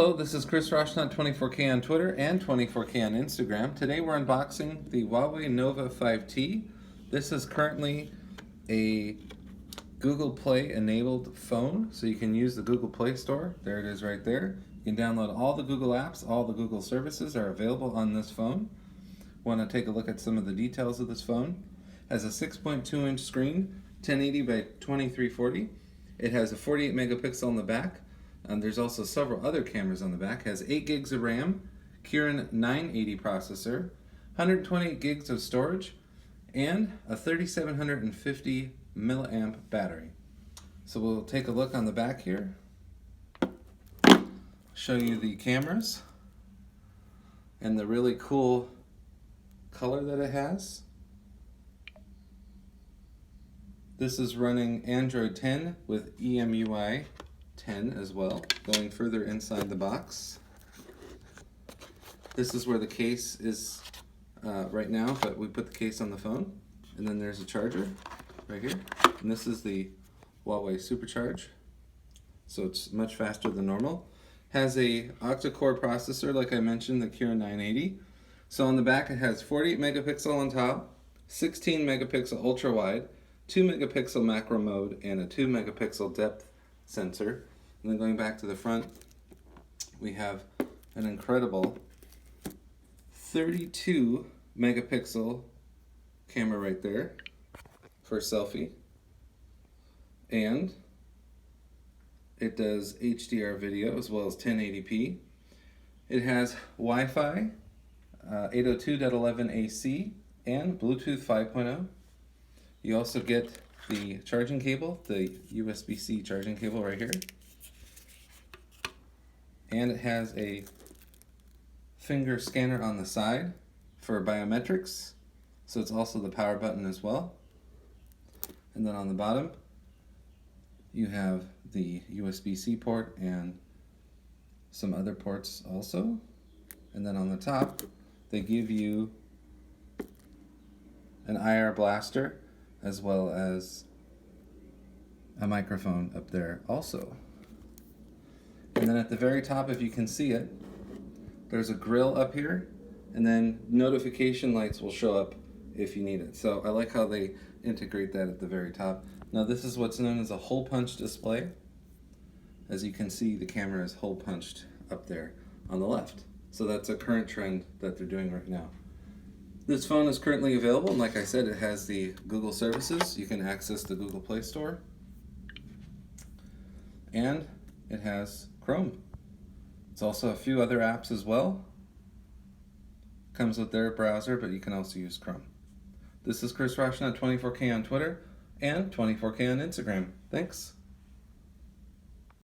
Hello, this is Chris Roshnaut, 24K on Twitter and 24K on Instagram. Today we're unboxing the Huawei Nova 5T. This is currently a Google Play enabled phone, so you can use the Google Play Store. There it is right there. You can download all the Google apps, all the Google services are available on this phone. Want to take a look at some of the details of this phone. It has a 6.2-inch screen, 1080 by 2340. It has a 48 megapixel on the back. There's also several other cameras on the back. It has 8 gigs of RAM, Kirin 980 processor, 128 gigs of storage, and a 3750 milliamp battery. So we'll take a look on the back here, show you the cameras and the really cool color that it has. This is running Android 10 with EMUI 10 as well. Going further inside the box, this is where the case is right now, but we put the case on the phone, and then there's a charger right here, and this is the Huawei Supercharge, so it's much faster than normal. Has a Octa-core processor, like I mentioned, the Kirin 980. So on the back it has 48 megapixel on top, 16 megapixel ultra-wide, 2 megapixel macro mode, and a 2 megapixel depth sensor. And then going back to the front, we have an incredible 32 megapixel camera right there for a selfie. And it does HDR video as well as 1080p. It has Wi-Fi, 802.11ac, and Bluetooth 5.0. You also get the charging cable, the USB-C charging cable right here. And it has a finger scanner on the side for biometrics. So it's also the power button as well. And then on the bottom, you have the USB-C port and some other ports also. And then on the top, they give you an IR blaster as well as a microphone up there also. And then at the very top, if you can see it, there's a grill up here, and then notification lights will show up if you need it. So I like how they integrate that at the very top. Now this is what's known as a hole punch display. As you can see, the camera is hole punched up there on the left. So that's a current trend that they're doing right now. This phone is currently available, and like I said, it has the Google services. You can access the Google Play Store. And it has Chrome. It's also a few other apps as well. Comes with their browser, but you can also use Chrome. This is Chris Roshnaut, 24K on Twitter and 24K on Instagram. Thanks.